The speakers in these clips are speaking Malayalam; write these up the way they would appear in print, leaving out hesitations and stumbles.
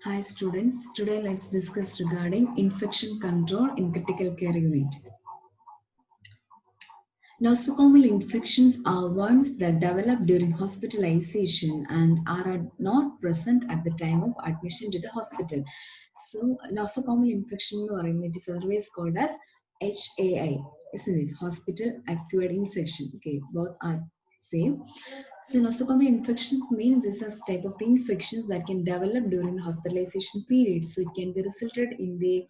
Hi students, today let's discuss regarding infection control in critical care unit. Nosocomial infections are ones that develop during hospitalization and are not present at the time of admission to the hospital. So nosocomial infection it is otherwise called as HAI, isn't it? Hospital acquired infection. Okay, both are same. So nosocomial infections means this is type of the infections that can develop during the hospitalization period. So it can be resulted in the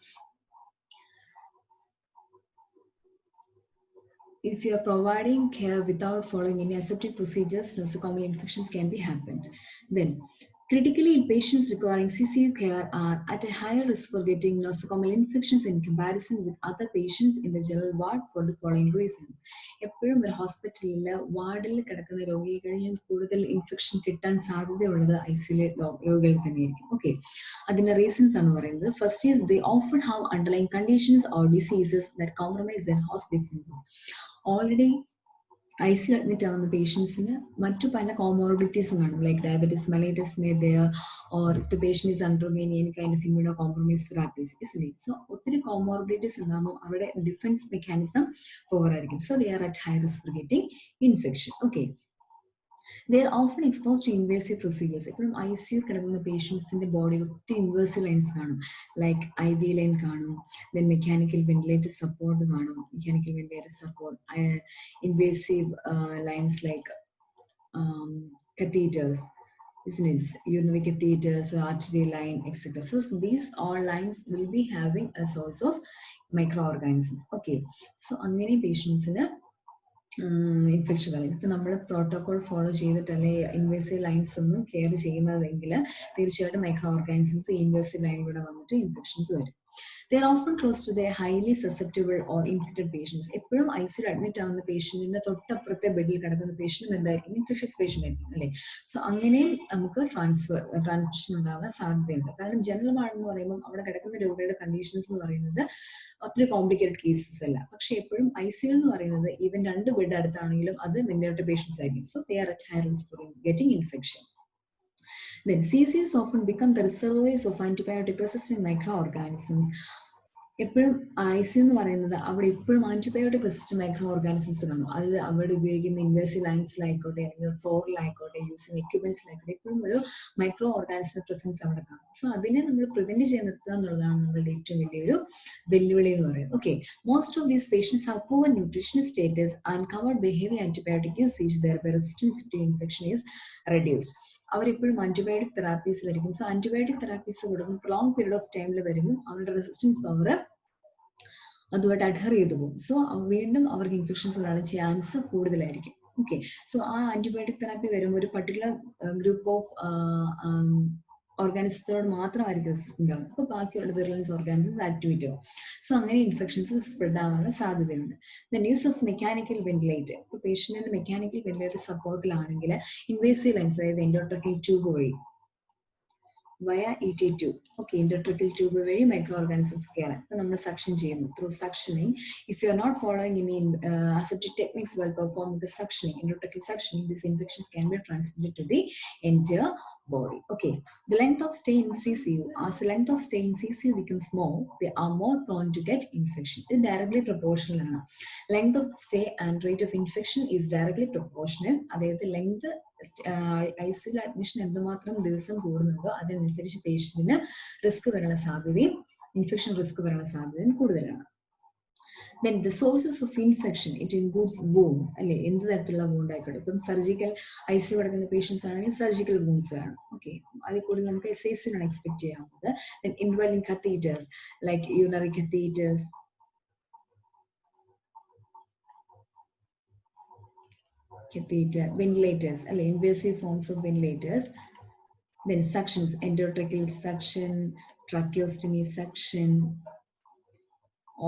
if you are providing care without following any aseptic procedures, nosocomial infections can be happened. Then, critically ill patients requiring CCU care are at a higher risk for getting nosocomial infections in comparison with other patients in the general ward for the following reasons. എപ്പോഴും ഒരു ഹോസ്പിറ്റലിൽ വാർഡിൽ കിടക്കുന്ന രോഗികളിലും കൂടുതൽ ഇൻഫെക്ഷൻ കിട്ടാൻ സാധ്യതയുള്ളത് ഐസൊലേറ്റ് രോഗികൾ തന്നെയായിരിക്കും. ഓക്കെ, അതിന്റെ റീസൺസ് ആണ് പറയുന്നത്. First is they often have underlying conditions or diseases that compromise their host defences. Already ഐസിൽ അഡ്മിറ്റ് ആവുന്ന പേഷ്യൻസിന് മറ്റു പല കോമോർബിഡിറ്റീസും കാണും, like diabetes mellitus may there or if the patient is undergoing any kind of immuno compromise therapies easily. So ഒത്തിരി കോമോർബിഡിറ്റീസ് ഉണ്ടാകുമ്പോൾ അവരുടെ ഡിഫൻസ് മെക്കാനിസം പവർ ആയിരിക്കും. So they are at high risk for getting infection. Okay, they are often exposed to invasive procedures. ഇപ്പോഴും ICU കിടക്കുന്ന പേഷ്യൻസിന്റെ ബോഡിയിൽ ഒത്തിരി ഇൻവേസീവ് ലൈൻസ് കാണും, ലൈക്ക് IV ലൈൻ കാണും, ദെൻ മെക്കാനിക്കൽ വെന്റിലേറ്റർ സപ്പോർട്ട് കാണും, mechanical ventilator support, invasive lines like catheters, isn't it? Urinary catheters, arterial line, etc. So these all lines will be having a source of microorganisms. Okay, so അങ്ങനെ പേഷ്യൻസിന് ഇൻഫെക്ഷൻ വരും. ഇപ്പം നമ്മൾ പ്രോട്ടോകോൾ ഫോളോ ചെയ്തിട്ടല്ലേ ഇൻവേസീവ് ലൈൻസ് ഒന്നും കെയർ ചെയ്യുന്നതെങ്കിൽ തീർച്ചയായിട്ടും മൈക്രോ ഓർഗാനിസംസ് ഈ ഇൻവേസീവ് ലൈനിലൂടെ വന്നിട്ട് ഇൻഫെക്ഷൻസ് വരും. They are often close to their highly susceptible or infected patients. എപ്പോഴും ഐസിയിൽ അഡ്മിറ്റ് ആവുന്ന പേഷ്യന്റിന്റെ തൊട്ടപ്പുറത്തെ ബെഡിൽ കിടക്കുന്ന പേഷ്യന്റും എന്തായിരിക്കും? ഇൻഫെഷ്യസ് പേഷ്യന്റ് ആയിരിക്കും അല്ലേ? സോ അങ്ങനെയും നമുക്ക് ട്രാൻസ്മിഷൻ ഉണ്ടാവാൻ സാധ്യതയുണ്ട്. കാരണം ജനറൽ വാർഡ് എന്ന് പറയുമ്പോൾ അവിടെ കിടക്കുന്ന രോഗികളുടെ കണ്ടീഷൻസ് എന്ന് പറയുന്നത് ഒത്തിരി കോംപ്ലിക്കേറ്റഡ് കേസസ് അല്ല. പക്ഷെ എപ്പോഴും ICU എന്ന് പറയുന്നത് ഈവൻ 2 ബെഡ് അടുത്താണെങ്കിലും അത് വെന്റിലേറ്റർ പേഷ്യൻസ് ആയിരിക്കും. So they are at high risk for getting infection. Then CCUs often become the reservoirs of antibiotic-resistant microorganisms. എപ്പോഴും ICU എന്ന് പറയുന്നത് അവിടെ എപ്പോഴും ആന്റിബയോട്ടിക് റെസിസ്റ്റന്റ് മൈക്രോ ഓർഗാനിസംസ് കാണും. അത് അവിടെ ഉപയോഗിക്കുന്ന ഇൻവേസീവ് ലൈൻസിലായിക്കോട്ടെ അല്ലെങ്കിൽ ഫ്ലോറിലായിക്കോട്ടെ യൂസ് ചെയ്യുന്ന എക്യുപ്മെന്റ്സിലായിക്കോട്ടെ എപ്പോഴും ഒരു മൈക്രോ ഓർഗാനിസം പ്രസൻസ് അവിടെ കാണും. സോ അതിനെ നമ്മൾ പ്രിവെന്റ് ചെയ്ത് നിർത്തുക എന്നുള്ളതാണ് നമ്മളുടെ ഏറ്റവും വലിയൊരു വെല്ലുവിളി എന്ന് പറയുന്നത്. Okay, most of these patients have poor nutritional status and covered by heavy antibiotic usage. Thereby resistance to infection is reduced. അവരെപ്പോഴും ആന്റിബയോട്ടിക് തെറാപ്പീസിലായിരിക്കും. സോ ആന്റിബയോട്ടിക് തെറാപ്പീസ് കൊടുക്കും പ്രൊലോങ് പീരീഡ് ഓഫ് ടൈമിൽ വരുമ്പോൾ അവരുടെ റെസിസ്റ്റൻസ് പവർ അതുമായിട്ട് അഡ്ഹർ ചെയ്തു പോകും. സോ വീണ്ടും അവർക്ക് ഇൻഫെക്ഷൻസ് വരാനുള്ള ചാൻസ് കൂടുതലായിരിക്കും. ഓക്കെ, സോ ആ ആന്റിബയോട്ടിക് തെറാപ്പി വരുമ്പോൾ ഒരു പർട്ടിക്കുലർ ഗ്രൂപ്പ് ഓഫ് ഓർഗാനിസത്തോട് മാത്രമായിരിക്കും റെസിസ്റ്റന്റ് ആവും. അപ്പോൾ ബാക്കിയുള്ള വിർലൻസ് ഓർഗാനിസംസ് ആക്ടിവേറ്റ് ആവും. സോ അങ്ങനെ ഇൻഫെക്ഷൻസ് സ്പ്രെഡ് ആവാനുള്ള സാധ്യതയുണ്ട്. Then use of mechanical ventilator. ഇപ്പോൾ പേഷ്യന്റിന്റെ മെക്കാനിക്കൽ വെന്റിലേറ്റർ സപ്പോർട്ടിലാണെങ്കിൽ ഇൻവേസീവ് ലൈൻസ്, അതായത് എൻഡോട്രക്കിൽ ട്യൂബ് വഴി via ET2. Okay, endotracheal tube വഴി മൈക്രോ ഓർഗാനിസംസ് കയറാൻ ഇപ്പം നമ്മൾ സക്ഷൻ ചെയ്യുന്നു. Through suctioning, if you are not following ഇനി aseptic techniques while performing the suctioning, endotracheal suctioning, these infections can be transmitted to the entire body. Okay, the length of stay in CCU. As the length of stay in CCU becomes more, they are more prone to get infection. It directly proportional ആണ്. Length of stay and rate of infection is directly proportional. അതായത് ലെങ്ത് ICU അഡ്മിഷൻ എന്തുമാത്രം ദിവസം കൂടുന്നുണ്ടോ അതനുസരിച്ച് പേഷ്യന്റിന് റിസ്ക് വരാനുള്ള സാധ്യതയും ഇൻഫെക്ഷൻ റിസ്ക് വരാനുള്ള സാധ്യതയും കൂടുതലാണ്. Then the sources of infection, it includes wounds, അല്ലെ? എന്ത് തരത്തിലുള്ള വൂണ്ട് ആയിക്കോട്ടെ. ഇപ്പം സർജിക്കൽ ICU കിടക്കുന്ന പേഷ്യൻസ് ആണെങ്കിൽ സർജിക്കൽ വൂണ്ട്സ് ആണ്. ഓക്കെ, അതിൽ കൂടി നമുക്ക് SICU ആണ് expect ചെയ്യാവുന്നത്. Then involving catheters like urinary catheters, ventilators, invasive forms of ventilators. Then suctions, endotracheal suction, tracheostomy suction,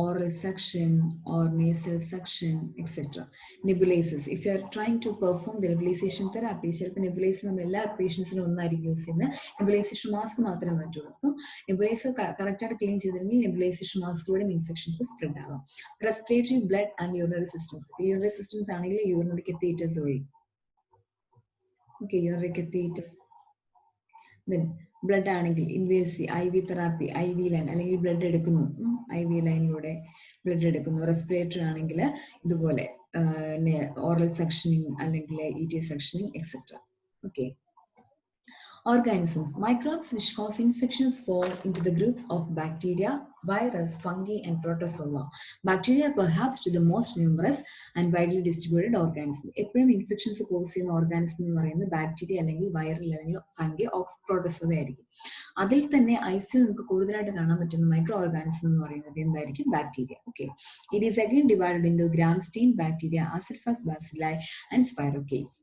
oral suction or nasal suction, etc. Nebulizers. If you are trying to perform the nebulization therapy, nebulizer നമ്മൾ എല്ലാ പേഷ്യൻസിനും ഒന്നായിരിക്കും യൂസ് ചെയ്യുന്നത്. നെബുലൈസേഷൻ മാസ്ക് മാത്രമേ പറ്റുള്ളൂ. അപ്പം നെബുലൈസർ കറക്റ്റായിട്ട് ക്ലീൻ ചെയ്തിരുന്നെങ്കിൽ നെബുലൈസേഷൻ മാസ്കിലൂടെ ഇൻഫെക്ഷൻസ് സ്പ്രെഡ് ആവാം. Respiratory, blood and urinary systems. Urinary systems ആണെങ്കിൽ യൂറിനറി കത്തീറ്റേഴ്സ് വഴി. Okay, urinary catheters. Then blood ആണെങ്കിൽ invasive IV therapy, IV line അല്ലെങ്കിൽ ബ്ലഡ് എടുക്കുന്നു, IV ലൈനിലൂടെ ബ്ലഡ് എടുക്കുന്നു. റെസ്പിറേറ്ററി ആണെങ്കിൽ ഇതുപോലെ ഓറൽ സെക്ഷനിങ് അല്ലെങ്കിൽ ET suctioning etcetera. Okay. Organisms. Microbes which cause infections fall into the groups of bacteria, virus, fungi, and protozoa. Bacteria are perhaps to the most numerous and widely distributed organisms. എപ്പോഴും ഇൻഫെക്ഷൻസ് കോസ് ചെയ്യുന്ന ഓർഗാനിസം എന്ന് പറയുന്നത് ബാക്ടീരിയ അല്ലെങ്കിൽ വൈറൽ അല്ലെങ്കിൽ ഫംഗി പ്രോട്ടോസോവ ആയിരിക്കും. അതിൽ തന്നെ ICU നമുക്ക് കൂടുതലായിട്ട് കാണാൻ പറ്റുന്ന മൈക്രോ ഓർഗാനിസം എന്ന് പറയുന്നത് എന്തായിരിക്കും? Bacteria. Okay. It is again divided into gram stain bacteria, acid fast bacilli and spirochetes.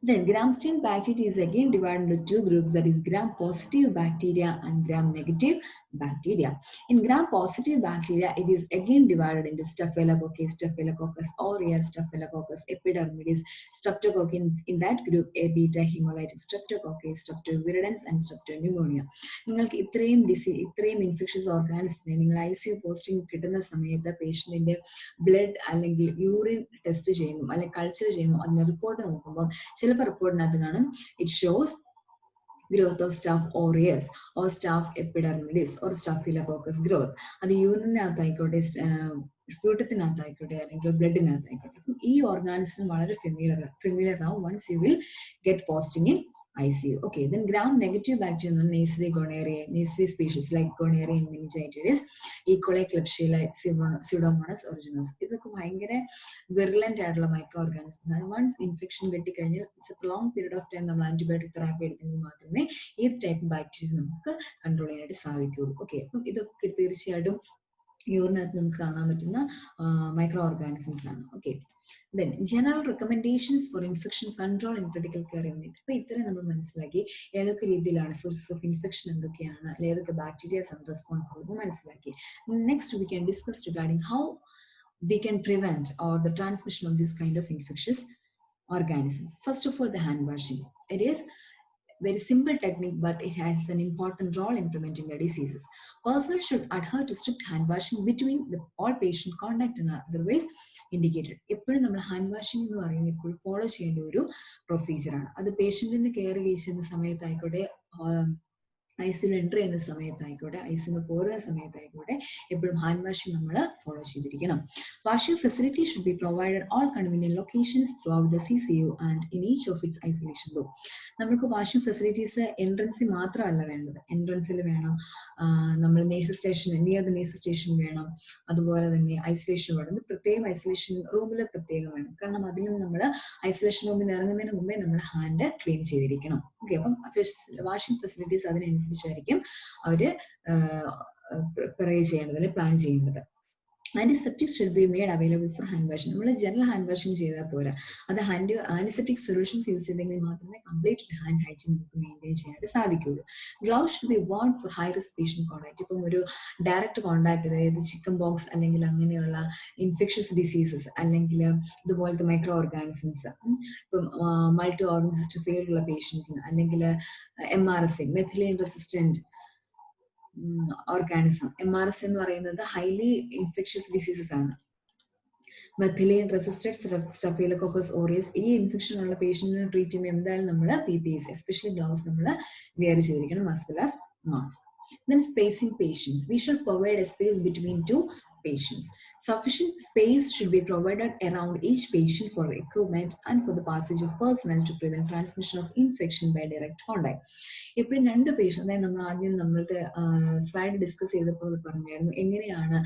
Then gram-stained bacteria is again divided into two groups, that is gram-positive bacteria and gram-negative bacteria. In gram-positive bacteria, it is again divided into Staphylococcus aureus, Staphylococcus epidermidis, Streptococcus. In that group, A beta hemolytic Streptococcus, Streptovirulence and Streptoneumoniae. നിങ്ങൾക്ക് ഇത്രയും ഇൻഫെക്ഷൻസ് ഓർഗാനിസിനെ നിങ്ങൾ ICU പോസ്റ്റിംഗ് കിട്ടുന്ന സമയത്ത് പേഷ്യന്റിന്റെ ബ്ലഡ് അല്ലെങ്കിൽ യൂറിൻ ടെസ്റ്റ് ചെയ്യുമ്പോൾ അല്ലെങ്കിൽ കൾച്ചർ ചെയ്യുമ്പോൾ അതിന്റെ റിപ്പോർട്ട് നോക്കുമ്പോൾ ചിലപ്പോൾ റിപ്പോർട്ടിനകത്ത് കാണും it shows growth of Staph aureus or Staph epidermidis or Staphylococcus growth. അത് യൂറിനകത്തായിക്കോട്ടെ, സ്പ്യൂട്ടത്തിനകത്തായിക്കോട്ടെ അല്ലെങ്കിൽ ബ്ലഡിനകത്തായിക്കോട്ടെ. അപ്പം ഈ ഓർഗാനിസം വളരെ ഫെമിലിയർ ആവും once you will get posting in ICU. Okay, then gram-negative bacteria, Neisseria gonorrhoeae, Neisseria species like gonorrhea and meningitis, E. coli, Klebsiella, Pseudomonas aeruginosa. ഇതൊക്കെ ഭയങ്കര വിർലന്റ് ആയിട്ടുള്ള മൈക്രോ ഓർഗാനിസംസ് ആണ്. വൺസ് ഇൻഫെക്ഷൻ കിട്ടിക്കഴിഞ്ഞാൽ it's A long period of time നമ്മൾ ആന്റിബയോട്ടിക് തെറാപ്പി എടുത്തെങ്കിൽ മാത്രമേ ഈ ടൈപ്പ് ബാക്ടീരിയ നമുക്ക് കൺട്രോൾ ചെയ്യാനായിട്ട് സാധിക്കുകയുള്ളൂ. ഓക്കെ, അപ്പം ഇതൊക്കെ തീർച്ചയായിട്ടും യൂറിനകത്ത് നമുക്ക് കാണാൻ പറ്റുന്ന മൈക്രോ ഓർഗാനിസംസ് ആണ്. Okay. Then general recommendations for infection control in critical care unit. അപ്പോൾ ഇത്രയും നമ്മൾ മനസ്സിലാക്കി ഏതൊക്കെ രീതിയിലാണ് സോഴ്സസ് ഓഫ് ഇൻഫെക്ഷൻ എന്തൊക്കെയാണ്, ഏതൊക്കെ ബാക്ടീരിയാസ് ആണ് റെസ്പോൺസിബിൾ എന്ന് മനസ്സിലാക്കി. Next we can discuss regarding how we can prevent or the transmission of this kind of infectious organisms. First of all, the hand washing. It is very simple technique, but it has an important role in preventing the diseases. Personnel should adhere to strict hand washing between all patient contact and otherwise indicated. എപ്പോഴും നമ്മൾ ഹാൻഡ് വാഷിംഗ് എന്ന് പറയുന്നത് എപ്പോഴും ഫോളോ ചെയ്യേണ്ട ഒരു പ്രൊസീജിയറാണ്. അത് പേഷ്യന്റിന് കെയർ ചെയ്യുന്ന സമയത്തായിക്കോട്ടെ, ICU എൻ്റർ ചെയ്യുന്ന സമയത്തായിക്കോട്ടെ, ICU പോരുന്ന സമയത്തായിക്കോട്ടെ, എപ്പോഴും ഹാൻഡ് വാഷിംഗ് നമ്മൾ ഫോളോ ചെയ്തിരിക്കണം. Washing facility should be provided all convenient locations through out the CCU and in each of its isolation room. നമുക്ക് വാഷിംഗ് ഫെസിലിറ്റീസ് എൻട്രൻസിൽ മാത്രമല്ല വേണ്ടത്, എൻട്രൻസിൽ വേണം, നമ്മൾ nurse station near the nurse station വേണം, അതുപോലെ തന്നെ ഐസൊലേഷൻ വേണം. പ്രത്യേകം ഐസൊലേഷൻ റൂമിൽ പ്രത്യേകം വേണം, കാരണം അതിൽ നമ്മൾ ഐസൊലേഷൻ റൂമിൽ നിന്ന് ഇറങ്ങുന്നതിന് മുമ്പേ നമ്മൾ ഹാൻഡ് ക്ലീൻ ചെയ്തിരിക്കണം. ഓക്കെ, അപ്പം വാഷിംഗ് ഫെസിലിറ്റീസ് അതിനനുസരിച്ചായിരിക്കും അവര് ചെയ്യേണ്ടത് അല്ലെങ്കിൽ പ്ലാൻ ചെയ്യേണ്ടത്. Antiseptic should be made available for hand washing. നമ്മൾ ജനറൽ ഹാൻഡ് വാഷിംഗ് ചെയ്താൽ പോരാ, അത് ആന്റിസെപ്റ്റിക് സൊല്യൂഷൻസ് യൂസ് ചെയ്തെങ്കിൽ മാത്രമേ കംപ്ലീറ്റ് ഹാൻഡ് ഹൈജീൻ നമുക്ക് മെയിൻറ്റെയിൻ ചെയ്യാനായിട്ട് സാധിക്കുകയുള്ളൂ. Gloves should be worn for high risk patient contact. ഇപ്പം ഒരു ഡയറക്റ്റ് കോൺടാക്ട്, അതായത് ചിക്കൻ ബോക്സ് അല്ലെങ്കിൽ അങ്ങനെയുള്ള ഇൻഫെക്ഷസ് ഡിസീസസ് അല്ലെങ്കിൽ ഇതുപോലത്തെ മൈക്രോ ഓർഗാനിസംസ്, ഇപ്പം മൾട്ടി ഓർഗൻ സിസ്റ്റം ഫെയിൽഡ് ഉള്ള പേഷ്യൻസിന് അല്ലെങ്കിൽ MRSA methylene resistant organism. MRS എന്ന് പറയുന്നത് ഹൈലി ഇൻഫെക്ഷ്യസ് ഡിസീസസ് ആണ്. മെഥിലിൻ റെസിസ്റ്റഡ് സ്റ്റഫിലോകോക്കസ് ഓറിയസ്, ഈ ഇൻഫെക്ഷൻ ഉള്ള പേഷ്യന്റിനെ ട്രീറ്റ് ചെയ്യുമ്പോൾ എന്തായാലും നമ്മൾ PPEs എസ്പെഷ്യലി ഗ്ലൗസ് നമ്മൾ വെയർ ചെയ്തിരിക്കണം, as well as mask. Then spacing patients. We should provide a space between two patients. Sufficient space should be provided around each patient for equipment and for the passage of personnel to prevent transmission of infection by direct contact. എപ്പോഴും രണ്ട് പേഷ്യൻ്റ്, അതായത് നമ്മൾ ആദ്യം നമ്മൾക്ക് സ്ലൈഡ് ഡിസ്കസ് ചെയ്തപ്പോൾ പറഞ്ഞായിരുന്നു എങ്ങനെയാണ്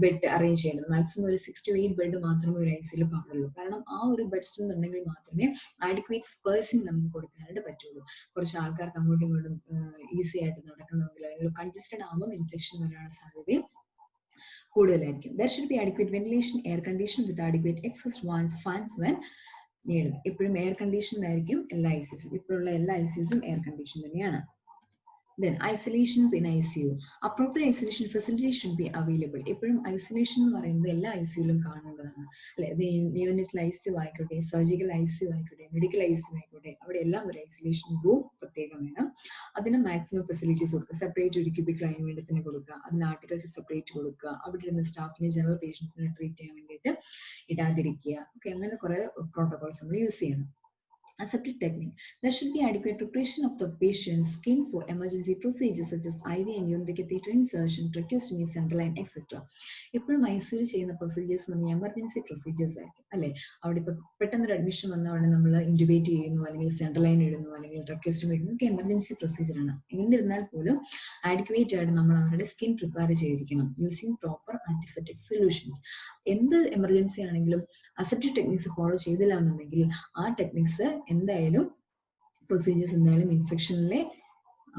ബെഡ് അറേഞ്ച് ചെയ്യുന്നത്. മാക്സിമം ഒരു 6 to 8 ബെഡ് മാത്രമേ ഒരു ICUയിൽ പാടുള്ളൂ, കാരണം ആ ഒരു ബെഡ് സ്ട്രെങ്ത് ഉണ്ടെങ്കിൽ മാത്രമേ ആഡിക്വേറ്റ് സ്പേസിങ് നമുക്ക് കൊടുക്കാനായിട്ട് പറ്റുള്ളൂ. കുറച്ച് ആൾക്കാർക്ക് അങ്ങോട്ടും ഇങ്ങോട്ടും ഈസി ആയിട്ട് നടക്കണമെങ്കിൽ അല്ലെങ്കിൽ കൺജസ്റ്റഡ് ആകുമ്പോൾ ഇൻഫെക്ഷൻ വരാനുള്ള സാധ്യതയും കൂടുതലായിരിക്കും. There should be adequate ventilation, air condition with adequate exhaust fans when needed. എപ്പോഴും എയർ കണ്ടീഷൻഡ് ആയിരിക്കും എല്ലാ ICUസും. ഇപ്പോഴുള്ള എല്ലാ ICUസും എയർ കണ്ടീഷൻ തന്നെയാണ്. Then isolations in ICU. Appropriate isolation facilities should be available. എപ്പോഴും ഐസൊലേഷൻ എന്ന് പറയുന്നത് എല്ലാ ICUയിലും കാണേണ്ടതാണ്, അല്ലെ? അത് യൂണിറ്റൽ ICU ആയിക്കോട്ടെ, സർജിക്കൽ ICU ആയിക്കോട്ടെ, മെഡിക്കൽ ICU ആയിക്കോട്ടെ, അവിടെ എല്ലാം ഒരു ഐസൊലേഷൻ റൂം പ്രത്യേകം വേണം. അതിന് മാക്സിമം ഫെസിലിറ്റീസ് കൊടുക്കുക. സെപ്പറേറ്റ് ഒരു ക്യൂബിക്കൽ അതിന് വേണ്ടി തന്നെ കൊടുക്കുക, അതിന് ആർട്ടിക്കൽസ് സെപ്പറേറ്റ് കൊടുക്കുക, അവിടെ ഇരുന്ന സ്റ്റാഫിനെ ജനറൽ പേഷ്യൻസിനെ ട്രീറ്റ് ചെയ്യാൻ വേണ്ടിയിട്ട് ഇടാതിരിക്കുക. ഓക്കെ, അങ്ങനെ കുറെ പ്രോട്ടോകോൾസ് നമ്മൾ യൂസ് ചെയ്യണം. Aseptic technique. There should be adequate preparation of the patient's skin for emergency procedures such as IV and urinary catheter insertion, tracheostomy, central line, etc. ഇപ്പോഴും ഐസിയിൽ ചെയ്യുന്ന പ്രൊസീജിയേഴ്സ് എന്ന് പറഞ്ഞാൽ എമർജൻസി പ്രൊസീജിയേഴ്സ് ആയിരിക്കും അല്ലേ. അവിടെ ഇപ്പോൾ പെട്ടെന്നൊരു അഡ്മിഷൻ വന്നവിടെ നമ്മൾ ഇൻറ്റുബേറ്റ് ചെയ്യുന്നു, അല്ലെങ്കിൽ സെൻട്രൽ ലൈൻ ഇടുന്നു, അല്ലെങ്കിൽ ട്രക്യോസ്റ്റമി ഇടുന്നു, ഒക്കെ എമർജൻസി പ്രൊസീജിയറാണ്. എന്നിരുന്നാൽ പോലും ആഡിക്വേറ്റ് ആയിട്ട് നമ്മൾ അവരുടെ സ്കിൻ പ്രിപ്പയർ ചെയ്തിരിക്കണം യൂസിങ് പ്രോപ്പർ ആന്റിസെപ്റ്റിക് സൊല്യൂഷൻസ്. എന്ത് എമർജൻസി ആണെങ്കിലും അസെപ്റ്റിക് ടെക്നിക്സ് ഫോളോ ചെയ്തില്ല എന്നുണ്ടെങ്കിൽ ആ ടെക്നിക്സ് എന്തായാലും പ്രൊസീജിയേഴ്സ് എന്തായാലും ഇൻഫെക്ഷനിലെ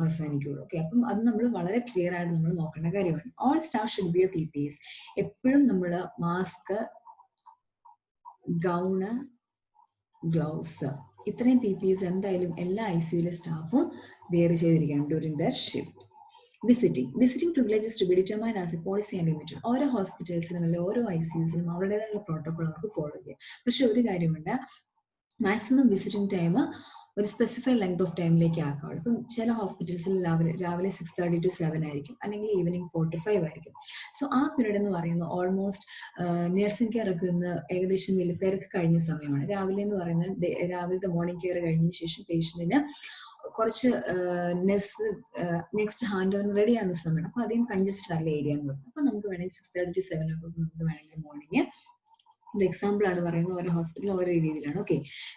അവസാനിക്കുള്ളൂ. ഓക്കെ, അപ്പം അത് നമ്മൾ വളരെ ക്ലിയർ ആയിട്ട് നമ്മൾ നോക്കേണ്ട കാര്യമാണ്. All staff should be PPEs. എപ്പോഴും നമ്മൾ മാസ്ക്, ഗൗണ്, ഗ്ലൗസ്, ഇത്രയും PPEs എന്തായാലും എല്ലാ ICUയിലെ സ്റ്റാഫും വെയർ ചെയ്തിരിക്കണം during their shift. Visiting privileges to be determined as a policy and limited. ഓരോ ഹോസ്പിറ്റൽസിനും അല്ലെങ്കിൽ ഓരോ ICUസിനും അവരുടേതായുള്ള പ്രോട്ടോകോൾ നമുക്ക് ഫോളോ ചെയ്യാം. പക്ഷെ ഒരു കാര്യമുണ്ട്, മാക്സിമം വിസിറ്റിംഗ് ടൈം ഒരു സ്പെസിഫൈഡ് ലെങ്ത് ഓഫ് ടൈമിലേക്ക് ആക്കാവുള്ളൂ. ഇപ്പം ചില ഹോസ്പിറ്റൽസിൽ രാവിലെ 6:30 to 7 ആയിരിക്കും, അല്ലെങ്കിൽ ഈവനിങ് 4 to 5 ആയിരിക്കും. സോ ആ പീരീഡ് എന്ന് പറയുന്നത് ഓൾമോസ്റ്റ് നഴ്സിംഗ് കെയർ ഒക്കെ ഒന്ന് ഏകദേശം വലിയ തിരക്ക് കഴിഞ്ഞ സമയമാണ്. രാവിലെ എന്ന് പറയുന്നത് രാവിലത്തെ മോർണിംഗ് കെയർ കഴിഞ്ഞ ശേഷം പേഷ്യന്റിന് കുറച്ച് നെക്സ്റ്റ് ഹാൻഡ് ഓവർ റെഡി ആകുന്ന സമയമാണ്. അപ്പൊ അധികം കൺജസ്റ്റഡ് അല്ല ഏരിയ എന്ന് പറയുന്നത്. അപ്പൊ നമുക്ക് വേണമെങ്കിൽ 6:30 to 7 നമുക്ക് വേണമെങ്കിൽ മോർണിംഗ് ഒരു എക്സാമ്പിൾ ആണ് പറയുന്നത്, ഓരോ ഹോസ്പിറ്റൽ ഓരോ രീതിയിലാണ്. ഓക്കെ,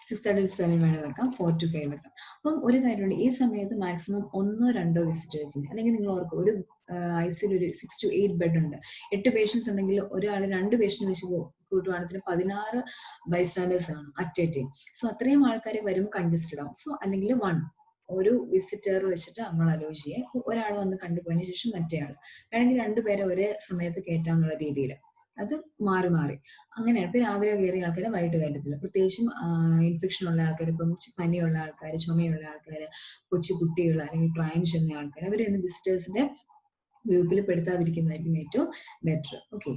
6:30 to 7 വേണം വെക്കാം, 4 to 5 വെക്കാം. അപ്പം ഒരു കാര്യമുണ്ട്, ഈ സമയത്ത് മാക്സിമം 1-2 വിസിറ്റേഴ്സിന്, അല്ലെങ്കിൽ നിങ്ങൾ ഓർക്കും ഒരു ICUയിൽ ഒരു 6 to 8 ബെഡ് ഉണ്ട്, 8 പേഷ്യൻസ് ഉണ്ടെങ്കിൽ ഒരാൾ 2 പേഷ്യന്റ് വെച്ച് കൂട്ടുവാണെങ്കിൽ 16 ബൈസ്റ്റാൻഡേഴ്സ് ആണ് അറ്റ് എ ടൈം. സോ അത്രയും ആൾക്കാർ വരുമ്പോൾ കൺജസ്റ്റഡ് ആവും. സോ അല്ലെങ്കിൽ ഒരു വിസിറ്റർ വെച്ചിട്ട് നമ്മൾ അലോ ചെയ്യുക. ഒരാൾ വന്ന് കണ്ടുപോയതിനു ശേഷം മറ്റേ ആൾ വേണമെങ്കിൽ 2 പേരെ ഒരേ സമയത്ത് കയറ്റാന്നുള്ള രീതിയിൽ അത് മാറി മാറി അങ്ങനെയാണ്. ഇപ്പൊ രാവിലെ കയറിയ ആൾക്കാരെ വൈകിട്ട് കയറ്റത്തില്ല. പ്രത്യേകിച്ചും ഇൻഫെക്ഷൻ ഉള്ള ആൾക്കാർ, ഇപ്പം പനിയുള്ള ആൾക്കാർ, ചുമയുള്ള ആൾക്കാർ, കൊച്ചു കുട്ടികൾ, അല്ലെങ്കിൽ പ്രായം ചെന്ന ആൾക്കാർ, അവരൊന്നും വിസിറ്റേഴ്സിന്റെ ഗ്രൂപ്പിൽ പെടുത്താതിരിക്കുന്നതായിരിക്കും ഏറ്റവും better. Okay,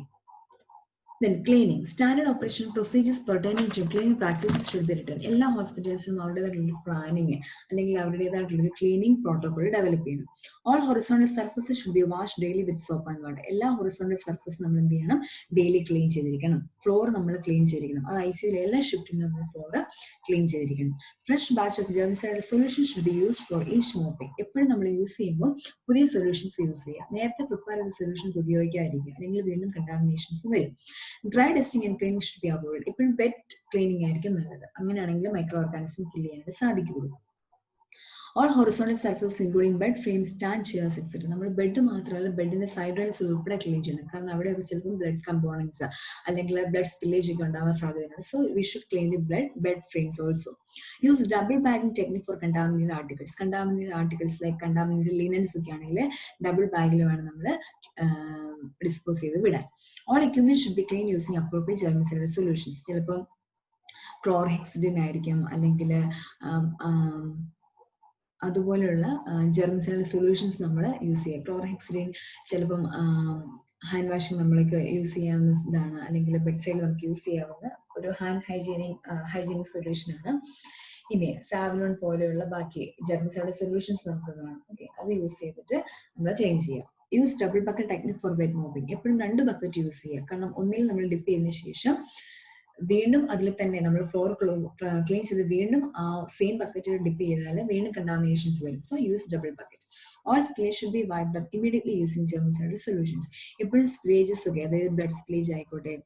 then cleaning. Standard operation procedures pertaining to cleaning practices should be written. എല്ലാ ഹോസ്പിറ്റൽസിലും അവരുടേതായിട്ടുള്ള പ്ലാനിങ് അല്ലെങ്കിൽ അവരുടേതായിട്ടുള്ള ക്ലീനിങ് പ്രോട്ടോകോൾ ഡെവലപ്പ് ചെയ്യണം. All horizontal surfaces should be wash daily with soap and water. എല്ലാ ഹൊറിസോണ്ടൽ സർഫസ് നമ്മൾ എന്ത് ചെയ്യണം, ഡെയിലി ക്ലീൻ ചെയ്തിരിക്കണം. ഫ്ലോർ നമ്മൾ ക്ലീൻ ചെയ്തിരിക്കണം. അത് ICUയിലെ എല്ലാ ഷിഫ്റ്റിലും നമ്മൾ ഫ്ലോർ ക്ലീൻ ചെയ്തിരിക്കണം. Fresh batch of germicidal solution should be used for each mopping. എപ്പോഴും നമ്മൾ യൂസ് ചെയ്യുമ്പോൾ പുതിയ സൊല്യൂഷൻസ് യൂസ് ചെയ്യുക. നേരത്തെ പ്രിപ്പയർ ചെയ്ത സൊല്യൂഷൻസ് ഉപയോഗിക്കാതിരിക്കുക, അല്ലെങ്കിൽ വീണ്ടും കണ്ടാമിനേഷൻസ് വരും. Dry dusting and cleaning should be avoid. എപ്പോഴും വെറ്റ് ക്ലീനിങ് ആയിരിക്കും നല്ലത്. അങ്ങനെയാണെങ്കിൽ മൈക്രോ ഓർഗാനിസം കില്ല് ചെയ്യാനായിട്ട് സാധിക്കുകയുള്ളൂ. All horizontal surface including bed frames, stand chairs etcetera. നമ്മൾ ബെഡ് മാത്രമല്ല ബെഡിന്റെ സൈഡ് റൈൽസ് ഉൾപ്പെടെ ക്ലീൻ ചെയ്യണം. കാരണം അവിടെയൊക്കെ ചിലപ്പോൾ ബ്ലഡ് കമ്പോണൻസ് അല്ലെങ്കിൽ ബ്ലഡ് സ്പില്ലേജ് ഒക്കെ ഉണ്ടാവാൻ സാധ്യതയുണ്ട്. So we should clean the bed frames also. Use double bagging technique four contaminated articles. Contaminated articles like contaminated linens ഒക്കെ ആണെങ്കിൽ ഡബിൾ ബാഗിൽ വേണം നമ്മൾ ഡിസ്പോസ് ചെയ്ത് വിടാൻ. All equipment should be clean using appropriate germicidal solutions. ചിലപ്പം ക്ലോർഹെക്സിഡിൻ ആയിരിക്കും, അല്ലെങ്കിൽ അതുപോലെയുള്ള ജെർമിസൈഡൽ സൊല്യൂഷൻസ് നമ്മൾ യൂസ് ചെയ്യുക. ക്ലോർഹെക്സിഡിൻ ചിലപ്പം ഹാൻഡ് വാഷിംഗ് നമ്മൾക്ക് യൂസ് ചെയ്യാവുന്ന ഇതാണ്, അല്ലെങ്കിൽ ബെഡ് സൈഡിൽ നമുക്ക് യൂസ് ചെയ്യാവുന്ന ഒരു ഹാൻഡ് ഹൈജീനിക് സൊല്യൂഷനാണ്. ഇനി സാവലോൺ പോലെയുള്ള ബാക്കി ജെർമിസൈഡൽ സൊല്യൂഷൻസ് നമുക്ക് കാണും. ഓക്കെ, അത് യൂസ് ചെയ്തിട്ട് നമ്മൾ ക്ലീൻ ചെയ്യാം. Use double bucket technique for wet mopping. എപ്പോഴും 2 ബക്കറ്റ് യൂസ് ചെയ്യുക. കാരണം ഒന്നിൽ നമ്മൾ ഡിപ്പ് ചെയ്തതിനു ശേഷം വീണ്ടും അതിൽ തന്നെ നമ്മൾ ഫ്ലോർ ക്ലീൻ ചെയ്ത് വീണ്ടും ആ സെയിം ബക്കറ്റിൽ ഡിപ്പ് ചെയ്താൽ വീണ്ടും കണ്ടാമിനേഷൻസ് വരും. So use double bucket. All spillage should be wiped up immediately using germicidal solutions. എപ്പോഴും സ്പില്ലേജസ് ഒക്കെ, അതായത് ബ്ലഡ് സ്പില്ലേജ് ആയിക്കോട്ടെ,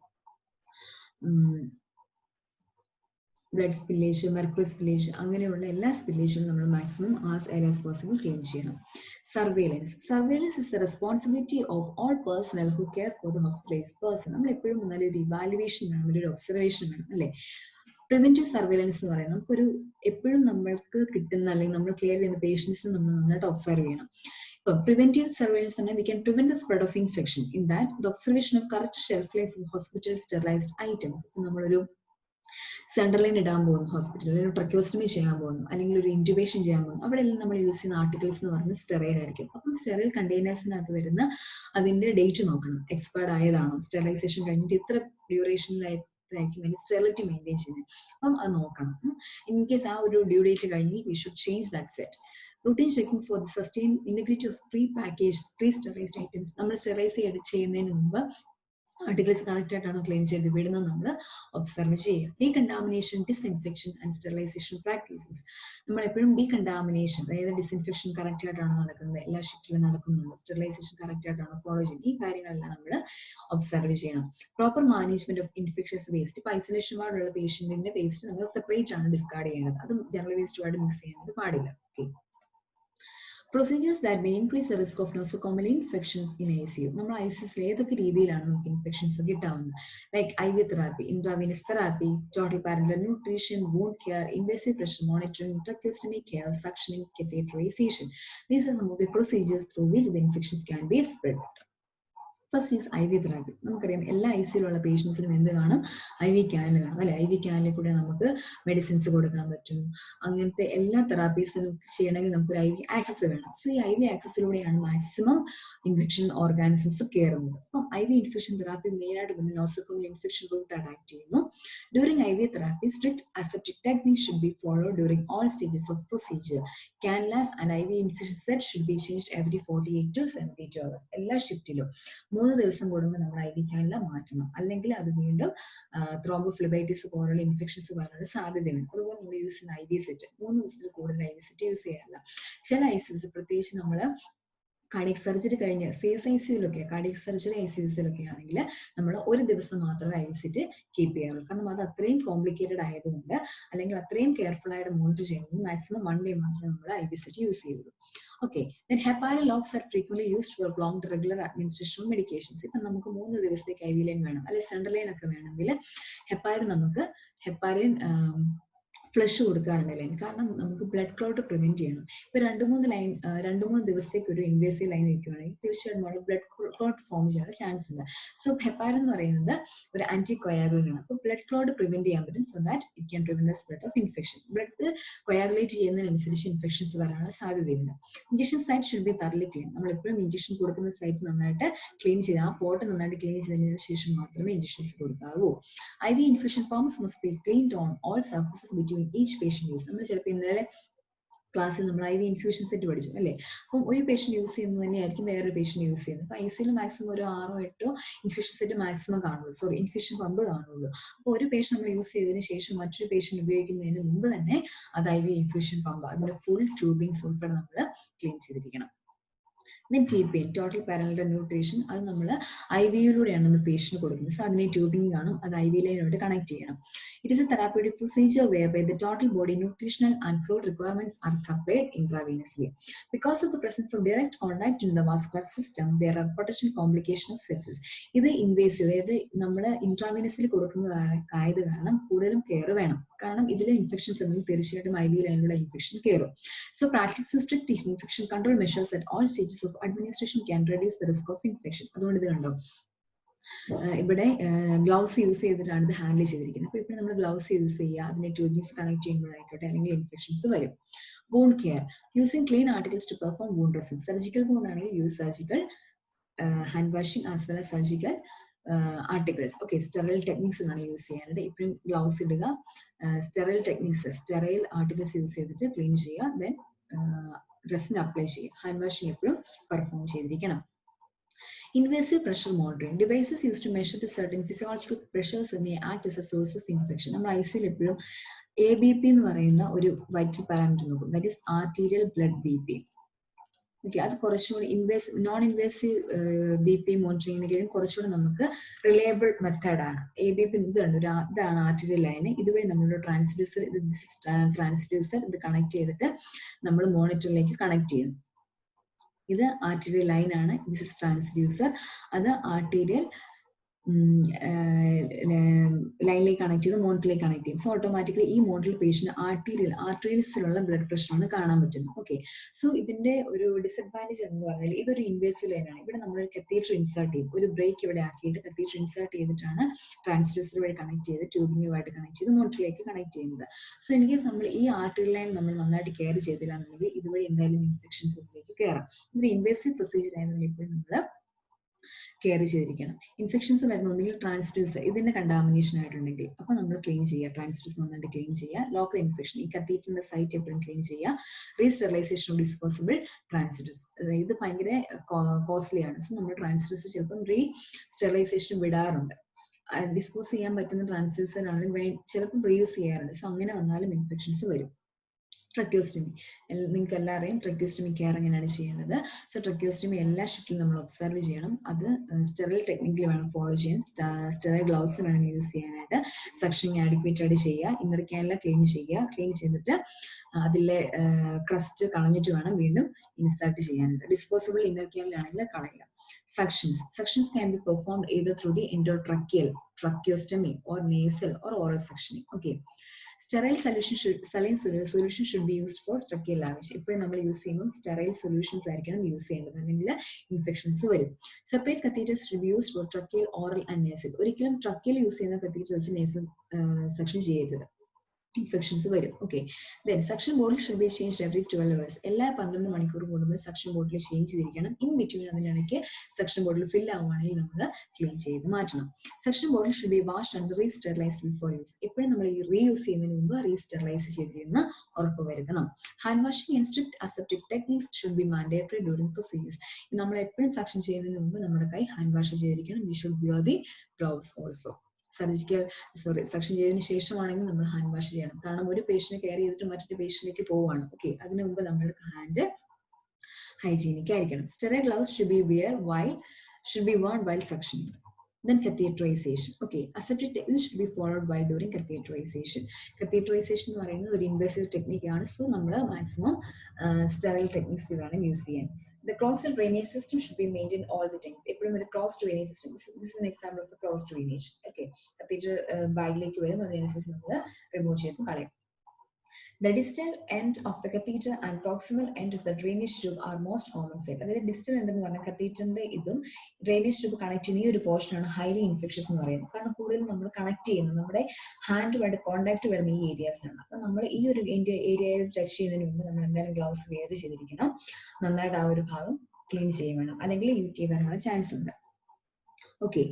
ബ്ലഡ് സ്പില്ലേജ്, മെർക്കുറി സ്പില്ലേജ്, അങ്ങനെയുള്ള എല്ലാ സ്പില്ലേജും നമ്മൾ maximum as early as possible clean ചെയ്യണം. Surveillance is the responsibility of all personnel who care for the hospitalised person. നമ്മൾ എപ്പോഴും നല്ലൊരു ഇവാലുവേഷൻ വേണം, ഒരു ഒബ്സർവേഷൻ വേണം, അല്ലേ? പ്രിവെന്റീവ് സർവേലൻസ് എന്ന് പറയുന്നത് നമുക്കൊരു എപ്പോഴും നമ്മൾക്ക് കിട്ടുന്ന അല്ലെങ്കിൽ നമ്മൾ കെയർ ചെയ്യുന്ന പേഷ്യൻസിനെ നമ്മൾ നന്നായിട്ട് ഒബ്സർവ് ചെയ്യണം. ഇപ്പൊ പ്രിവെന്റീവ് സർവേലൻസ് തന്നെ we can prevent the spread of infection in that the observation of correct shelf life of hospital sterilised items. ഇപ്പൊ നമ്മളൊരു സെൻട്രൽ ലൈൻ ഇടാൻ പോകുന്നു, ഹോസ്പിറ്റലിൽ ഒരു ട്രക്യോസ്റ്റമി ചെയ്യാൻ പോകുന്നു, അല്ലെങ്കിൽ ഒരു ഇൻറ്റുബേഷൻ ചെയ്യാൻ പോകുന്നു, അവിടെ എല്ലാം നമ്മൾ യൂസ് ചെയ്യുന്ന ആർട്ടിക്കിൾസ് എന്ന് പറയുന്നത് സ്റ്റെറൈൽ ആയിരിക്കും. അപ്പം സ്റ്റെറൈൽ കണ്ടെയ്നേഴ്സിനകത്ത് വരുന്ന അതിന്റെ ഡേറ്റ് നോക്കണം, എക്സ്പയർഡ് ആയതാണോ, സ്റ്റെറിലൈസേഷൻ കഴിഞ്ഞിട്ട് ഇത്ര ഡ്യൂറേഷനിലായിരിക്കും അതിന്റെ സ്റ്റെറിലിറ്റി മെയിൻറ്റെയിൻ ചെയ്യുന്നത്. അപ്പം അത് നോക്കണം. ഇൻ കേസ് ആ ഒരു ഡ്യൂ ഡേറ്റ് കഴിഞ്ഞ് we should change that set. Routine checking for the sustain integrity of pre package pre sterilised items. നമ്മൾ സ്റ്റെറിലൈസ് ചെയ്യുന്നതിന് മുമ്പ് ആർട്ടിക്കിൾസ് കറക്റ്റ് ആയിട്ടാണോ ക്ലീൻ ചെയ്ത് വിടുന്നത് നമ്മൾ ഒബ്സർവ് ചെയ്യുക. Decontamination, disinfection and sterilisation practices. നമ്മൾ എപ്പോഴും ഡീകണ്ടാമിനേഷൻ, അതായത് ഡിസ്ഇൻഫെക്ഷൻ കറക്റ്റ് ആയിട്ടാണോ നടക്കുന്നത്, എല്ലാ ഷിഫ്റ്റിലും നടക്കുന്നുണ്ടോ, സ്റ്റെറിലൈസേഷൻ കറക്റ്റ് ആയിട്ടാണോ ഫോളോ ചെയ്യുന്നത്, ഈ കാര്യങ്ങളെല്ലാം നമ്മൾ ഒബ്സർവ് ചെയ്യണം. Proper management of infections waste. ഇപ്പോൾ ഐസൊലേഷൻ വാർഡുള്ള പേഷ്യന്റിന്റെ വേസ്റ്റ് നമ്മൾ സെപ്പറേറ്റ് ആണ് ഡിസ്കാർഡ് ചെയ്യേണ്ടത്. അത് ജനറൽ വേസ്റ്റുമായിട്ട് മിക്സ് ചെയ്യാനായിട്ട് പാടില്ല. Okay. Procedures that may increase the risk of nosocomial infections in ICU. നമ്മൾ ICUസിൽ ഏതൊക്കെ രീതിയിലാണ് നമുക്ക് ഇൻഫെക്ഷൻസ് കിട്ടാവുന്നത്? Like IV therapy, intravenous therapy, total parenteral nutrition, wound care, invasive pressure monitoring, tracheostomy care, suctioning, catheterization. These are some of the procedures through which the infections can be spread. First is IV therapy. നമുക്കറിയാം എല്ലാ ICUലുള്ള പേഷ്യൻസിനും എന്ത് കാണും? IV ക്യാൻ കാണും അല്ലെ. IV ക്യാനിൽ കൂടെ നമുക്ക് മെഡിസിൻസ് കൊടുക്കാൻ പറ്റും. അങ്ങനത്തെ എല്ലാ തെറാപ്പീസും ചെയ്യണമെങ്കിൽ നമുക്കൊരു IV ആക്സസ് വേണം. സോ ഈ IV ആക്സസിലൂടെയാണ് മാക്സിമം ഇൻഫെക്ഷൻ ഓർഗാനിസംസ് കയറുന്നത്. അപ്പം IV ഇൻഫെക്ഷൻ തെറാപ്പി മെയിനായിട്ട് വന്ന് നോസോകോമിയൽ ഇൻഫെക്ഷൻ റൂട്ട് അറ്റാക്ക് ചെയ്യുന്നു. During IV therapy strict aseptic technique should be follow during all stages of procedure. Cannulas and IV infection set should be changed every 48 to 72 hours. എല്ലാ ഷിഫ്റ്റിലും 3 ദിവസം കൂടുമ്പോൾ നമ്മൾ IV ക്യാനിൽ മാറ്റണം. അല്ലെങ്കിൽ അത് വീണ്ടും ത്രോംബോഫ്ലെബൈറ്റിസ് പോലുള്ള ഇൻഫെക്ഷൻസ് വരാനുള്ള സാധ്യതയുണ്ട്. അതുപോലെ നമ്മൾ യൂസ് ചെയ്യുന്ന IV സെറ്റ് 3 ദിവസത്തിൽ കൂടുതൽ IV സെറ്റ് യൂസ് ചെയ്യാറില്ല. ചില ICUs പ്രത്യേകിച്ച് നമ്മൾ കാർഡിയക് സർജറി കഴിഞ്ഞ് CSICUലൊക്കെ, കാർഡിയക് സർജറി ICUസിലൊക്കെ ആണെങ്കിൽ നമ്മൾ ഒരു ദിവസം മാത്രമേ IV സെറ്റ് കീപ്പ് ചെയ്യാറുള്ളൂ. കാരണം അത് അത്രയും കോംപ്ലിക്കേറ്റഡ് ആയതുകൊണ്ട്, അല്ലെങ്കിൽ അത്രയും കെയർഫുൾ ആയിട്ട് മോണിറ്റർ ചെയ്യുന്നത് മാക്സിമം 1 day മാത്രമേ നമ്മൾ IV സെറ്റ് യൂസ് ചെയ്യുള്ളൂ. Okay, then heparin locks are frequently used for prolonged regular administration of medications. ഇപ്പം നമുക്ക് 3 ദിവസത്തേക്ക് IV ലൈൻ വേണം, അല്ലെങ്കിൽ സെൻട്രൽ ലൈൻ ഒക്കെ വേണമെങ്കിൽ ഹെപ്പാരിൻ ഫ്ലഷ് കൊടുക്കാറുണ്ട് ലൈൻ. കാരണം നമുക്ക് ബ്ലഡ് ക്ലോട്ട് പ്രിവെന്റ് ചെയ്യണം. ഇപ്പൊ 2-3 ദിവസത്തേക്ക് ഒരു ഇൻവേസീവ് ലൈൻ ഇരിക്കുകയാണെങ്കിൽ തീർച്ചയായിട്ടും നമ്മൾ ബ്ലഡ് ക്ലോട്ട് ഫോം ചെയ്യാനുള്ള ചാൻസ് ഉണ്ട്. സോ ഹെപ്പാരിൻ എന്ന് പറയുന്നത് ഒരു ആന്റി കൊയാഗുലന്റ് ആണ്. അപ്പോൾ ബ്ലഡ് ക്ലോട്ട് പ്രിവെന്റ് ചെയ്യാൻ പറ്റും. So that it can prevent the spread of infection. Blood coagulate ചെയ്യുന്നതിനനുസരിച്ച് ഇൻഫെക്ഷൻസ് വരാനുള്ള സാധ്യതയുണ്ട്. Injection site should be thoroughly clean. നമ്മൾ എപ്പോഴും ഇഞ്ചക്ഷൻ കൊടുക്കുന്ന സൈറ്റ് നന്നായിട്ട് ക്ലീൻ ചെയ്ത്, ആ പോട്ട് നന്നായിട്ട് ക്ലീൻ ചെയ്തതിനു ശേഷം മാത്രമേ ഇഞ്ചക്ഷൻസ് കൊടുക്കാവൂ. IV infection pumps must be cleaned on all surfaces between each patient use. നമ്മൾ ചിലപ്പോൾ ഇന്നലെ ക്ലാസ്സിൽ നമ്മൾ IV ഇൻഫ്യൂഷൻ സെറ്റ് പഠിച്ചു അല്ലേ. അപ്പം ഒരു പേഷ്യന്റ് യൂസ് ചെയ്യുന്നത് തന്നെയായിരിക്കും വേറൊരു പേഷ്യന്റ് യൂസ് ചെയ്യുന്നത്. അപ്പൊ ICUയിൽ മാക്സിമം ഒരു 6-8 ഇൻഫ്യൂഷൻ സെറ്റ് മാക്സിമം കാണുള്ളൂ, ഇൻഫ്യൂഷൻ പമ്പ് കാണുള്ളൂ. അപ്പോൾ ഒരു പേഷ്യന്റ് നമ്മൾ യൂസ് ചെയ്തതിനു ശേഷം മറ്റൊരു പേഷ്യന്റ് ഉപയോഗിക്കുന്നതിന് മുമ്പ് തന്നെ അത് IV ഇൻഫ്യൂഷൻ പമ്പ്, അതിന്റെ ഫുൾ ട്യൂബിങ്സ് ഉൾപ്പെടെ നമ്മൾ ക്ലീൻ ചെയ്തിരിക്കണം. Then TPN, total parenteral nutrition, അത് നമ്മൾ IVയിലൂടെയാണ് നമ്മൾ പേഷ്യന്റ് കൊടുക്കുന്നത്. സോ അതിനെ ട്യൂബിംഗ് കാണും, അത് IV ലൈനോട്ട് കണക്ട് ചെയ്യണം. It is A therapeutic procedure whereby the total body nutritional and fluid requirements are supplied intravenously. Because of the presence of direct contact in the vascular system, there are potential complications of sepsis. ഇത് ഇൻവേസീവ്, അതായത് നമ്മൾ ഇൻട്രാവീനസിൽ കൊടുക്കുന്നതായത് കാരണം കൂടുതലും കെയർ വേണം. കാരണം ഇതിലെ ഇൻഫെക്ഷൻസ് ഉണ്ടെങ്കിൽ തീർച്ചയായിട്ടും IV ലൈനിലൂടെ ഇൻഫെക്ഷൻ കയറും. So practicing strict infection control measures at all stages of administration can reduce the risk of infection. അതുകൊണ്ട് ഇത് കണ്ടോ, ഇവിടെ ഗ്ലൗസ് യൂസ് ചെയ്തിട്ടാണ് ഇത് ഹാൻഡിൽ ചെയ്തിരിക്കുന്നത്. അപ്പോൾ ഇപ്പോൾ നമ്മൾ ഗ്ലൗസ് യൂസ് ചെയ്യുക, അതിനെ ട്യൂബിങ്സ് കണക്ട് ചെയ്യുമ്പോഴായിക്കോട്ടെ, അല്ലെങ്കിൽ ഇൻഫെക്ഷൻസ് വരും. wound care, using clean articles to perform wound dressing. Surgical wound ആണെങ്കിൽ use surgical hand washing as well as surgical articles. Okay, sterile techniques ആണ് യൂസ് ചെയ്യാനായിട്ട്. ഇപ്പോഴും ഗ്ലൗസ് ഇടുക, sterile techniques, sterile articles use ചെയ്തിട്ട് ക്ലീൻ ചെയ്യുക, ദെൻ ഡ്രസ്സിങ് അപ്ലൈ ചെയ്യുക. ഹാൻഡ് വാഷിംഗ് എപ്പോഴും പെർഫോം ചെയ്തിരിക്കണം. Invasive pressure monitoring, devices used to measure the certain physiological pressures may act as a source of infection. നമ്മൾ ICUയിൽ എപ്പോഴും ABP എന്ന് പറയുന്ന ഒരു വൈറ്റൽ പാരാമീറ്റർ നോക്കും, that is arterial blood BP. Okay, അത് കുറച്ചുകൂടി നോൺ ഇൻവേസീവ് BP മോണിറ്ററിങ്ങിനെങ്കിലും കുറച്ചുകൂടി നമുക്ക് റിലയബിൾ മെത്തേഡാണ്. ABP ഇതാണ് ആർട്ടീരിയൽ ലൈന്. ഇതുവഴി നമ്മളൊരു ട്രാൻസ്ഡ്യൂസർ ഇത് കണക്ട് ചെയ്തിട്ട് നമ്മൾ മോണിറ്ററിലേക്ക് കണക്ട് ചെയ്യുന്നു. ഇത് ആർട്ടീരിയൽ ലൈൻ ആണ്, ദിസ് ഇസ് ട്രാൻസ്ഡ്യൂസർ. അത് ആർട്ടീരിയൽ ലൈനിലേക്ക് കണക്ട് ചെയ്ത് മോണിറ്ററിലേക്ക് കണക്ട് ചെയ്യും. സോ ഓട്ടോമാറ്റിക്കലി ഈ മോണിറ്ററിൽ പേഷ്യന്റ് ആർട്ടീരിയൽസിലുള്ള ബ്ലഡ് പ്രഷറാണ് കാണാൻ പറ്റുന്നത്. ഓക്കെ, സോ ഇതിന്റെ ഒരു ഡിസഡ്വാൻറ്റേജ് എന്ന് പറഞ്ഞാൽ ഇതൊരു ഇൻവേസീവ് ലൈനാണ്. ഇവിടെ നമ്മൾ കത്തീറ്റർ ഇൻസേർട്ട് ചെയ്യും, ഒരു ബ്രേക്ക് ഇവിടെ ആക്കിയിട്ട് കത്തീറ്റർ ഇൻസേർട്ട് ചെയ്തിട്ടാണ് ട്രാൻസ്ഡ്യൂസർ വഴി കണക്ട് ചെയ്ത് ട്യൂബിങ്ങുമായിട്ട് കണക്ട് ചെയ്ത് മോണിറ്ററിലേക്ക് കണക്ട് ചെയ്യുന്നത്. സോ ഇൻ കേസ് നമ്മൾ ഈ ആർട്ടീരിയൽ ലൈൻ നമ്മൾ നന്നായിട്ട് കെയർ ചെയ്തില്ല എന്നുണ്ടെങ്കിൽ ഇതുവഴി എന്തായാലും ഇൻഫെക്ഷൻസ് ഉള്ളിലേക്ക് കയറാം. ഇതൊരു ഇൻവേസീവ് പ്രൊസീജിയർ ആയതുകൊണ്ട് ഇപ്പോൾ നമ്മൾ കെയർ ചെയ്തിരിക്കണം. ഇൻഫെക്ഷൻസ് വരുന്ന ഒന്നുകിൽ ട്രാൻസ്ഡ്യൂസർ ഇതിന്റെ കണ്ടാമിനേഷൻ ആയിട്ടുണ്ടെങ്കിൽ അപ്പോൾ നമ്മൾ ക്ലീൻ ചെയ്യുക, ട്രാൻസ്ഡ്യൂസർ നന്നായിട്ട് ക്ലീൻ ചെയ്യുക. ലോക്കൽ ഇൻഫെക്ഷൻ ഈ കത്തീറ്റിന്റെ സൈറ്റ് എപ്പോഴും ക്ലീൻ ചെയ്യുക. റീസ്റ്റെറിലൈസേഷൻ ഓഫ് ഡിസ്പോസിബിൾ ട്രാൻസ്ഡ്യൂസ് ഇത് ഭയങ്കര കോസ്റ്റ്ലി ആണ്. സോ നമ്മൾ ട്രാൻസ്ഡ്യൂസർ ചിലപ്പം സ്റ്റെറിലൈസേഷൻ വിടാറുണ്ട്. ഡിസ്പോസ് ചെയ്യാൻ പറ്റുന്ന ട്രാൻസ്ഡ്യൂസർ ആണെങ്കിൽ ചിലപ്പോൾ റീയൂസ് ചെയ്യാറുണ്ട്. സോ അങ്ങനെ വന്നാലും ഇൻഫെക്ഷൻസ് വരും. ട്രക്യോസ്റ്റമി നിങ്ങൾക്ക് എല്ലാവരെയും ട്രക്യോസ്റ്റമി കെയർ എങ്ങനെയാണ് ചെയ്യുന്നത്. സോ ട്രക്യോസ്റ്റമി എല്ലാ ഷിഫ്റ്റിലും നമ്മൾ ഒബ്സർവ് ചെയ്യണം. അത് സ്റ്റെറൈൽ ടെക്നിക്കിൽ വേണം ഫോളോ ചെയ്യാൻ. സ്റ്റെറൈൽ ഗ്ലൗസ് വേണം യൂസ് ചെയ്യാനായിട്ട്. സക്ഷനിങ് ആഡിക്വേറ്റ് ആയിട്ട് ചെയ്യുക. ഇന്നർ ക്യാനെല്ലാം ക്ലീൻ ചെയ്യുക. ക്ലീൻ ചെയ്തിട്ട് അതിലെ ക്രസ്റ്റ് കളഞ്ഞിട്ട് വേണം വീണ്ടും ഇൻസേർട്ട് ചെയ്യാനായിട്ട്. ഡിസ്പോസിബിൾ ഇന്നർ ക്യാനിലാണെങ്കിൽ കളയുക. Suctions can be performed either through the endotracheal tracheostomy or nasal or oral suctioning. Okay. Sterile saline solution should be used for tracheal lavage. എപ്പോഴും നമ്മൾ യൂസ് ചെയ്യുമ്പോൾ സ്റ്റെറൈൽ സൊല്യൂഷൻസ് ആയിരിക്കണം യൂസ് ചെയ്യേണ്ടത്, അല്ലെങ്കിൽ ഇൻഫെക്ഷൻസ് വരും. Separate catheters should be used for tracheal, oral and nasal. ഒരിക്കലും ട്രക്കിൽ യൂസ് ചെയ്യുന്ന കത്തീറ്റർ വെച്ച് നേസൽ സെക്ഷൻ ചെയ്യരുത്, ഇൻഫെക്ഷൻസ് വരും. Okay. Then suction bottle should be changed every 12 hours. എല്ലാ 12 മണിക്കൂർ കൂടുമ്പോൾ സക്ഷൻ ബോട്ടിൽ ചേഞ്ച് ചെയ്തിരിക്കണം. ഇൻ ബിറ്റ്വീൻ അതിനിടയ്ക്ക് സക്ഷൻ ബോട്ടിൽ ഫിൽ ആവുകയാണെങ്കിൽ നമ്മൾ ക്ലീൻ ചെയ്ത് മാറ്റണം. Suction bottle should be washed and resterilised before use. എപ്പോഴും നമ്മൾ ഈ റീയൂസ് ചെയ്യുന്നതിന് മുമ്പ് റീസ്റ്റെറിലൈസ് ചെയ്തിരുന്ന ഉറപ്പ് വരുത്തണം. Hand washing and strict aseptic techniques should be mandatory during procedures. നമ്മൾ എപ്പോഴും സക്ഷൻ ചെയ്യുന്നതിന് മുമ്പ് നമ്മുടെ കൈ ഹാൻഡ് വാഷ് ചെയ്തിരിക്കണം. We should wear the gloves also. Suction ചെയ്തതിനു ശേഷമാണെങ്കിൽ നമ്മൾ ഹാൻഡ് വാഷ് ചെയ്യണം. കാരണം ഒരു പേഷ്യന്റ് കെയർ ചെയ്തിട്ട് മറ്റൊരു പേഷ്യന്റിലേക്ക് പോവുകയാണ്. ഓക്കെ, അതിനു മുമ്പ് നമ്മൾക്ക് ഹാൻഡ് ഹൈജീനിക് ആയിരിക്കണം. Sterile gloves should be worn while suctioning. Then catheterization. Okay, aseptic technique should be followed while during catheterization. Catheterization എന്ന് പറയുന്നത് ഒരു ഇൻവേസീവ് ടെക്നിക് ആണ്. സോ നമ്മൾ മാക്സിമം സ്റ്റെറൈൽ ടെക്നിക്സ് വേണം യൂസ് ചെയ്യാൻ. The closed drainage system should be maintained all the times. എപ്പോഴും ഒരു closed drainage system. This is an example of a closed drainage. Okay, catheter ബാഗിലേക്ക് വരും, അതിനനുസരിച്ച് നമ്മൾ റിമൂവ് ചെയ്ത് കളയും. The distal end of the catheter and proximal end of the drainage tube are most common site. അതായത് ഡിസ്റ്റൽ എൻഡ് എന്ന് പറഞ്ഞാൽ കത്തീറ്ററിന്റെ ഇതും ഡ്രെയിനേജ് ട്യൂബ് കണക്ട് ചെയ്യുന്ന ഈ ഒരു പോർഷൻ ആണ് ഹൈലി ഇൻഫെക്ഷ്യസ് എന്ന് പറയുന്നത്. കാരണം കൂടുതൽ നമ്മൾ കണക്ട് ചെയ്യുന്നത് നമ്മുടെ ഹാൻഡുമായിട്ട് കോൺടാക്ട് വരുന്ന ഈ ഏരിയാസ് ആണ്. അപ്പൊ നമ്മൾ ഈ ഒരു ഏരിയയിൽ ടച്ച് ചെയ്യുന്നതിന് മുമ്പ് നമ്മൾ എന്തായാലും ഗ്ലൗസ് വെയർ ചെയ്തിരിക്കണം. നന്നായിട്ട് ആ ഒരു ഭാഗം ക്ലീൻ ചെയ്യും വേണം, അല്ലെങ്കിൽ യൂറ്റ് ചെയ്താനുള്ള ചാൻസ് ഉണ്ട്. Okay.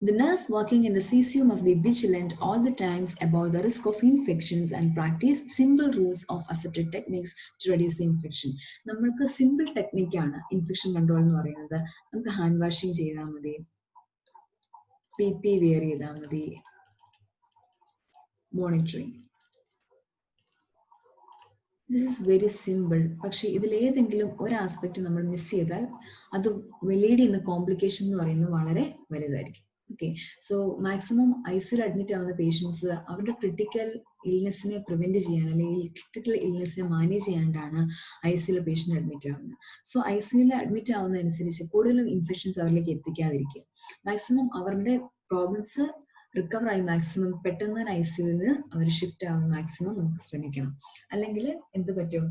The nurse working in the CCU must be vigilant all the times about the risk of infections and practice simple rules of aseptic techniques to reduce the infection. നമ്മൾക്ക് സിമ്പിൾ ടെക്നിക്കാണ് ഇൻഫെക്ഷൻ കൺട്രോൾ എന്ന് പറയുന്നത്. നമുക്ക് ഹാൻഡ് വാഷിംഗ് ചെയ്താൽ മതി, PP വെയർ ചെയ്താൽ മതി, monitoring. This is very simple. പക്ഷെ ഇതിലേതെങ്കിലും ഒരു ആസ്പെക്ട് നമ്മൾ മിസ് ചെയ്താൽ അത് ലീഡ് ചെയ്യുന്ന കോംപ്ലിക്കേഷൻ എന്ന് പറയുന്നത് വളരെ വലുതായിരിക്കും. ഓക്കെ. സോ മാക്സിമം ഐസിയിൽ അഡ്മിറ്റ് ആവുന്ന പേഷ്യൻസ് അവരുടെ ക്രിട്ടിക്കൽ ഇൽനെസ്സിനെ പ്രിവെന്റ് ചെയ്യാൻ, അല്ലെങ്കിൽ ക്രിട്ടിക്കൽ ഇൽനെസ്സിനെ മാനേജ് ചെയ്യാണ്ടാണ് ഐസിയിൽ പേഷ്യന്റ് അഡ്മിറ്റ് ആവുന്നത്. സോ ഐസിയിൽ അഡ്മിറ്റ് ആവുന്നതനുസരിച്ച് കൂടുതലും ഇൻഫെക്ഷൻസ് അവരിലേക്ക് എത്തിക്കാതിരിക്കുക. മാക്സിമം അവരുടെ പ്രോബ്ലംസ് റിക്കവർ ആയി മാക്സിമം പെട്ടെന്ന് ഐസിയുന്ന് അവർ ഷിഫ്റ്റ് ആവാൻ മാക്സിമം നമുക്ക് ശ്രമിക്കണം. അല്ലെങ്കിൽ എന്ത് പറ്റും,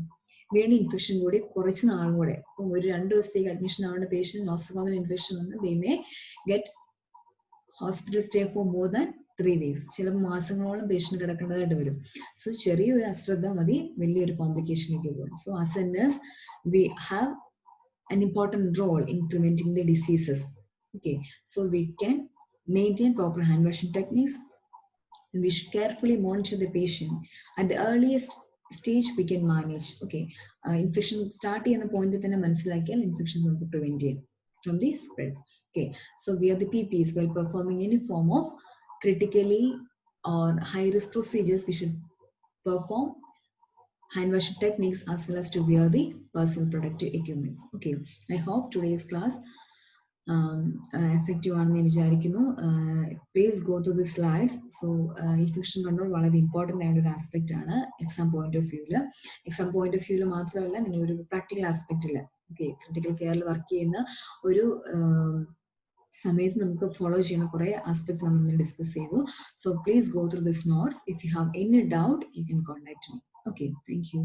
വീണ്ടും ഇൻഫെക്ഷൻ കൂടി കുറച്ച് നാളും കൂടെ, ഇപ്പം ഒരു 2 ദിവസത്തേക്ക് അഡ്മിഷൻ ആവേണ്ട പേഷ്യന്റ് നോസോകോമൽ ഇൻഫെക്ഷൻ വന്ന് they may get hospital stay for more than 3 weeks. ചിലപ്പോൾ മാസങ്ങളോളം പേഷ്യന്റ് കിടക്കേണ്ടതായിട്ട് വരും. സോ ചെറിയൊരു അശ്രദ്ധ മതി വലിയൊരു കോംപ്ലിക്കേഷനിലേക്ക് പോകും. So as A nurse we have an important role in preventing the diseases. Okay, so we can maintain proper hand washing techniques, and we should carefully monitor the patient. At the earliest stage we can manage. Okay, infection start ചെയ്യുന്ന പോയിന്റ് തന്നെ മനസ്സിലാക്കിയാൽ ഇൻഫെക്ഷൻ നമുക്ക് പ്രിവെന്റ് ചെയ്യാം from the spread. Okay, so wear the PPs while performing any form of critically or high risk procedures. We should perform hand washing techniques as well as to wear the personal protective equipments. Okay, I hope today's class effective ആണെന്ന് വിചാരിക്കുന്നു. Please go to the slides. So infection control വളരെ ഇമ്പോർട്ടൻ്റ് ആയ ഒരു ആസ്പെക്റ്റ് ആണ് എക്സാം പോയിന്റ് ഓഫ് വ്യൂവിൽ മാത്രമല്ല, നിങ്ങൾ ഒരു പ്രാക്ടിക്കൽ ആസ്പെക്റ്റിൽ ഓക്കെ ക്രിട്ടിക്കൽ കെയറിൽ വർക്ക് ചെയ്യുന്ന ഒരു സമയത്ത് നമുക്ക് ഫോളോ ചെയ്യുന്ന കുറേ ആസ്പെക്ട് നമ്മൾ ഡിസ്കസ് ചെയ്തു. So please go through this notes. If you have any doubt you can contact me. Okay, thank you.